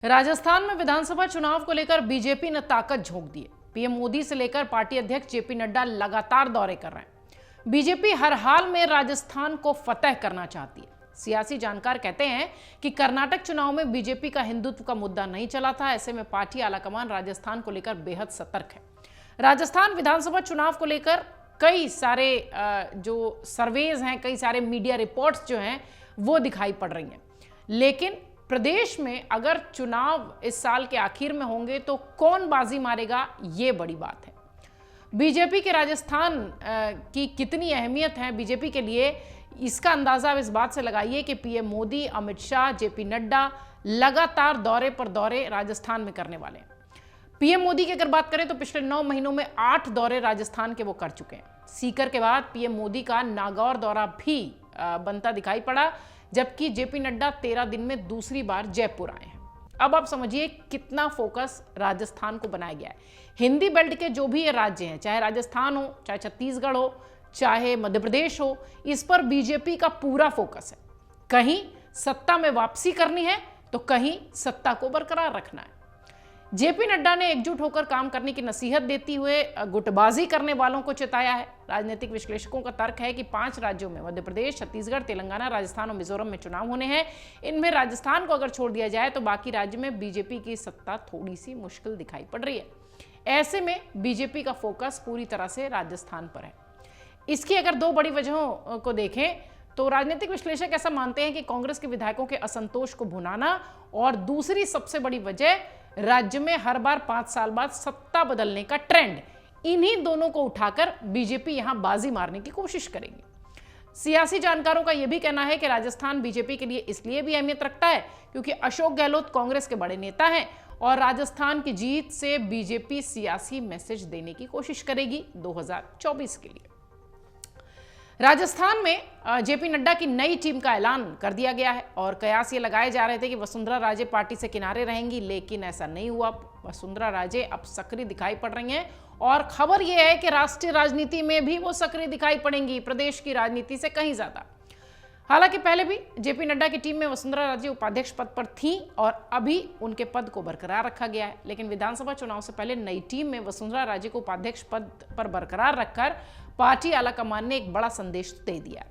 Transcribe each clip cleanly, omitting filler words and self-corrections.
राजस्थान में विधानसभा चुनाव को लेकर बीजेपी ने ताकत झोंक दी है। पीएम मोदी से लेकर पार्टी अध्यक्ष जेपी नड्डा लगातार दौरे कर रहे हैं। बीजेपी हर हाल में राजस्थान को फतेह करना चाहती है। सियासी जानकार कहते हैं कि कर्नाटक चुनाव में बीजेपी का हिंदुत्व का मुद्दा नहीं चला था। ऐसे में पार्टी आलाकमान राजस्थान को लेकर बेहद सतर्क है। राजस्थान विधानसभा चुनाव को लेकर कई सारे जो सर्वेज हैं, कई सारे मीडिया रिपोर्ट्स जो हैं वो दिखाई पड़ रही हैं। लेकिन प्रदेश में अगर चुनाव इस साल के आखिर में होंगे तो कौन बाजी मारेगा, ये बड़ी बात है। बीजेपी के राजस्थान की कितनी अहमियत है बीजेपी के लिए, इसका अंदाजा आप इस बात से लगाइए कि पीएम मोदी, अमित शाह, जेपी नड्डा लगातार दौरे पर दौरे राजस्थान में करने वाले हैं। पीएम मोदी की अगर बात करें तो पिछले 9 महीनों में 8 दौरे राजस्थान के वो कर चुके हैं। सीकर के बाद पीएम मोदी का नागौर दौरा भी बनता दिखाई पड़ा, जबकि जेपी नड्डा 13 दिन में दूसरी बार जयपुर आए हैं। अब आप समझिए कितना फोकस राजस्थान को बनाया गया है। हिंदी बेल्ट के जो भी ये राज्य हैं, चाहे राजस्थान हो, चाहे छत्तीसगढ़ हो, चाहे मध्य प्रदेश हो, इस पर बीजेपी का पूरा फोकस है। कहीं सत्ता में वापसी करनी है तो कहीं सत्ता को बरकरार रखना है। जेपी नड्डा ने एकजुट होकर काम करने की नसीहत देते हुए गुटबाजी करने वालों को चेताया है। राजनीतिक विश्लेषकों का तर्क है कि 5 राज्यों में, मध्य प्रदेश, छत्तीसगढ़, तेलंगाना, राजस्थान और मिजोरम में चुनाव होने हैं। इनमें राजस्थान को अगर छोड़ दिया जाए तो बाकी राज्य में बीजेपी की सत्ता थोड़ी सी मुश्किल दिखाई पड़ रही है। ऐसे में बीजेपी का फोकस पूरी तरह से राजस्थान पर है। इसकी अगर 2 बड़ी वजहों को देखें तो राजनीतिक विश्लेषक ऐसा मानते हैं कि कांग्रेस के विधायकों के असंतोष को भुनाना, और दूसरी सबसे बड़ी वजह राज्य में हर बार 5 साल बाद सत्ता बदलने का ट्रेंड। इन्हीं दोनों को उठाकर बीजेपी यहां बाजी मारने की कोशिश करेगी। सियासी जानकारों का यह भी कहना है कि राजस्थान बीजेपी के लिए इसलिए भी अहमियत रखता है क्योंकि अशोक गहलोत कांग्रेस के बड़े नेता हैं और राजस्थान की जीत से बीजेपी सियासी मैसेज देने की कोशिश करेगी 2024 के लिए। राजस्थान में जेपी नड्डा की नई टीम का ऐलान कर दिया गया है और कयास ये लगाए जा रहे थे कि वसुंधरा राजे पार्टी से किनारे रहेंगी, लेकिन ऐसा नहीं हुआ। वसुंधरा राजे अब सक्रिय दिखाई पड़ रही हैं और खबर यह है कि राष्ट्रीय राजनीति में भी वो सक्रिय दिखाई पड़ेंगी, प्रदेश की राजनीति से कहीं ज्यादा। हालांकि पहले भी जेपी नड्डा की टीम में वसुंधरा राजे उपाध्यक्ष पद पर थी और अभी उनके पद को बरकरार रखा गया है। लेकिन विधानसभा चुनाव से पहले नई टीम में वसुंधरा राजे को उपाध्यक्ष पद पर बरकरार रखकर पार्टी आलाकमान ने एक बड़ा संदेश दे दिया।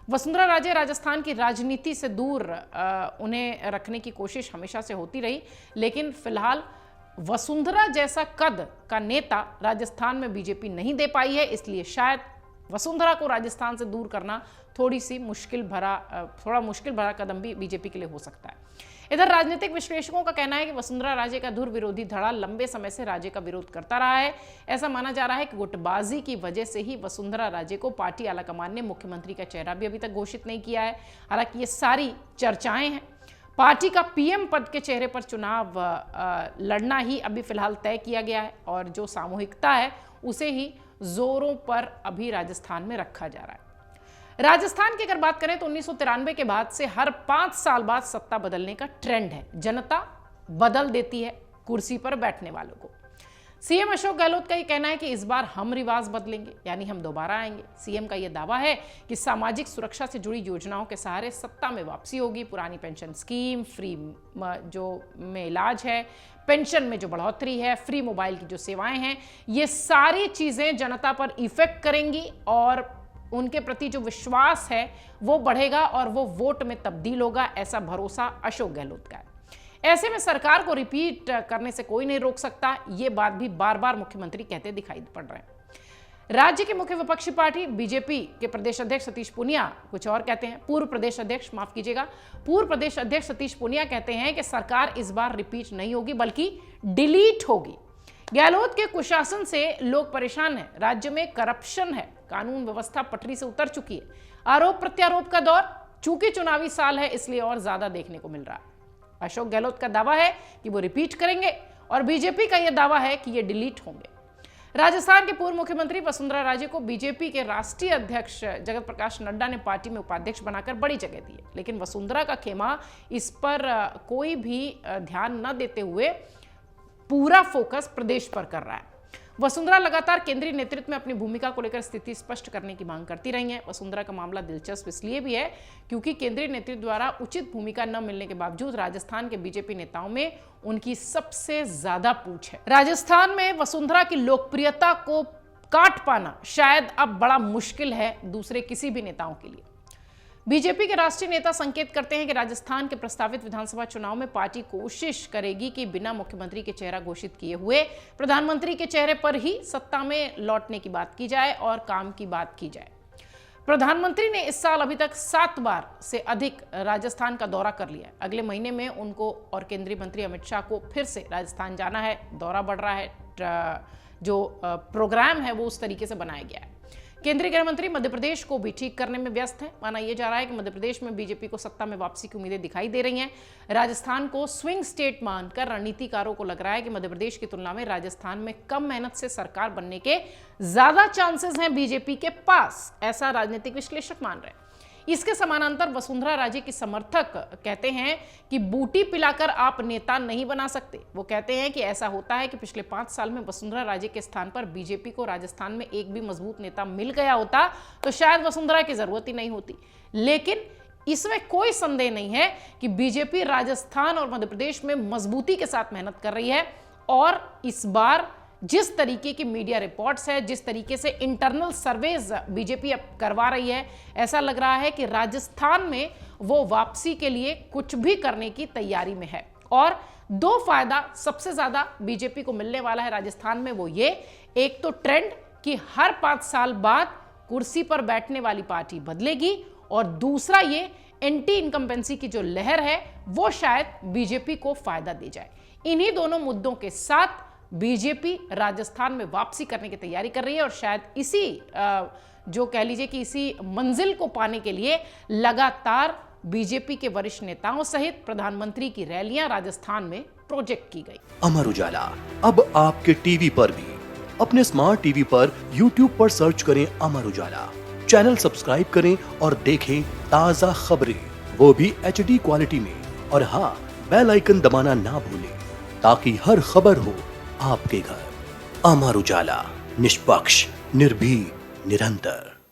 वसुंधरा राजे राजस्थान की राजनीति से दूर उन्हें रखने की कोशिश हमेशा से होती रही, लेकिन फिलहाल वसुंधरा जैसा कद का नेता राजस्थान में बीजेपी नहीं दे पाई है, इसलिए शायद वसुंधरा को राजस्थान से दूर करना थोड़ा मुश्किल भरा कदम भी बीजेपी के लिए हो सकता है। इधर राजनीतिक विश्लेषकों का कहना है कि वसुंधरा राजे का धुर विरोधी धड़ा लंबे समय से राजे का विरोध करता रहा है। ऐसा माना जा रहा है कि गुटबाजी की वजह से ही वसुंधरा राजे को पार्टी आलाकमान ने मुख्यमंत्री का चेहरा भी अभी तक घोषित नहीं किया है। हालांकि ये सारी चर्चाएं हैं। पार्टी का पीएम पद के चेहरे पर चुनाव लड़ना ही अभी फिलहाल तय किया गया है और जो सामूहिकता है उसे ही जोरों पर अभी राजस्थान में रखा जा रहा है। राजस्थान की अगर बात करें तो 1993 के बाद से हर 5 साल बाद सत्ता बदलने का ट्रेंड है। जनता बदल देती है कुर्सी पर बैठने वालों को। सीएम अशोक गहलोत का यह कहना है कि इस बार हम रिवाज बदलेंगे, यानी हम दोबारा आएंगे। सीएम का यह दावा है कि सामाजिक सुरक्षा से जुड़ी योजनाओं के सहारे सत्ता में वापसी होगी। पुरानी पेंशन स्कीम, फ्री जो में इलाज है, पेंशन में जो बढ़ोतरी है, फ्री मोबाइल की जो सेवाएं हैं, ये सारी चीजें जनता पर इफेक्ट करेंगी और उनके प्रति जो विश्वास है वो बढ़ेगा और वो वोट में तब्दील होगा। ऐसा भरोसा अशोक गहलोत का है। ऐसे में सरकार को रिपीट करने से कोई नहीं रोक सकता। ये बात भी बार बार मुख्यमंत्री कहते दिखाई पड़ रहे हैं। राज्य की मुख्य विपक्षी पार्टी बीजेपी के प्रदेश अध्यक्ष सतीश पूनिया कुछ और कहते हैं। पूर्व प्रदेश अध्यक्ष सतीश पूनिया कहते हैं कि सरकार इस बार रिपीट नहीं होगी बल्कि डिलीट होगी। गहलोत के कुशासन से लोग परेशान हैं। राज्य में करप्शन है, कानून व्यवस्था पटरी से उतर चुकी है। आरोप प्रत्यारोप का दौर, चूंकि चुनावी साल है इसलिए और ज्यादा देखने को मिल रहा है। अशोक गहलोत का दावा है कि वो रिपीट करेंगे और बीजेपी का यह दावा है कि ये डिलीट होंगे। राजस्थान के पूर्व मुख्यमंत्री वसुंधरा राजे को बीजेपी के राष्ट्रीय अध्यक्ष जगत प्रकाश नड्डा ने पार्टी में उपाध्यक्ष बनाकर बड़ी जगह दी है। लेकिन वसुंधरा का खेमा इस पर कोई भी ध्यान न देते हुए पूरा फोकस प्रदेश पर कर रहा है। वसुंधरा लगातार केंद्रीय नेतृत्व में अपनी भूमिका को लेकर स्थिति स्पष्ट करने की मांग करती रही है। वसुंधरा का मामला दिलचस्प इसलिए भी है क्योंकि केंद्रीय नेतृत्व द्वारा उचित भूमिका न मिलने के बावजूद राजस्थान के बीजेपी नेताओं में उनकी सबसे ज्यादा पूछ है। राजस्थान में वसुंधरा की लोकप्रियता को काट पाना शायद अब बड़ा मुश्किल है दूसरे किसी भी नेताओं के लिए। बीजेपी के राष्ट्रीय नेता संकेत करते हैं कि राजस्थान के प्रस्तावित विधानसभा चुनाव में पार्टी कोशिश करेगी कि बिना मुख्यमंत्री के चेहरा घोषित किए हुए प्रधानमंत्री के चेहरे पर ही सत्ता में लौटने की बात की जाए और काम की बात की जाए। प्रधानमंत्री ने इस साल अभी तक 7 बार से अधिक राजस्थान का दौरा कर लिया है। अगले महीने में उनको और केंद्रीय मंत्री अमित शाह को फिर से राजस्थान जाना है। दौरा बढ़ रहा है, जो प्रोग्राम है वो उस तरीके से बनाया गया है। केंद्रीय गृह मंत्री मध्य प्रदेश को भी ठीक करने में व्यस्त है। माना यह जा रहा है कि मध्य प्रदेश में बीजेपी को सत्ता में वापसी की उम्मीदें दिखाई दे रही हैं। राजस्थान को स्विंग स्टेट मानकर रणनीतिकारों को लग रहा है कि मध्य प्रदेश की तुलना में राजस्थान में कम मेहनत से सरकार बनने के ज्यादा चांसेस हैं बीजेपी के पास, ऐसा राजनीतिक विश्लेषक मान रहे हैं। इसके समानांतर वसुंधरा राजे की समर्थक कहते हैं कि बूटी पिलाकर आप नेता नहीं बना सकते। वो कहते हैं कि ऐसा होता है कि पिछले 5 साल में वसुंधरा राजे के स्थान पर बीजेपी को राजस्थान में एक भी मजबूत नेता मिल गया होता तो शायद वसुंधरा की जरूरत ही नहीं होती। लेकिन इसमें कोई संदेह नहीं है कि बीजेपी राजस्थान और मध्य प्रदेश में मजबूती के साथ मेहनत कर रही है और इस बार जिस तरीके की मीडिया रिपोर्ट्स है, जिस तरीके से इंटरनल सर्वेज बीजेपी अब करवा रही है, ऐसा लग रहा है कि राजस्थान में वो वापसी के लिए कुछ भी करने की तैयारी में है। और 2 फायदा सबसे ज्यादा बीजेपी को मिलने वाला है राजस्थान में, वो ये, एक तो ट्रेंड कि हर 5 साल बाद कुर्सी पर बैठने वाली पार्टी बदलेगी और दूसरा ये एंटी इनकम्बेंसी की जो लहर है वो शायद बीजेपी को फायदा दे जाए। इन्हीं दोनों मुद्दों के साथ बीजेपी राजस्थान में वापसी करने की तैयारी कर रही है और शायद इसी जो कह लीजिए कि इसी मंजिल को पाने के लिए लगातार बीजेपी के वरिष्ठ नेताओं सहित प्रधानमंत्री की रैलियां राजस्थान में प्रोजेक्ट की गई। अमर उजाला अब आपके टीवी पर भी। अपने स्मार्ट टीवी पर YouTube पर सर्च करें अमर उजाला, चैनल सब्सक्राइब करें और देखें ताजा खबरें, वो भी HD क्वालिटी में। और हाँ, बेल आइकन दबाना ना भूलें ताकि हर खबर हो आपके घर। अमर उजाला, निष्पक्ष, निर्भीक, निरंतर।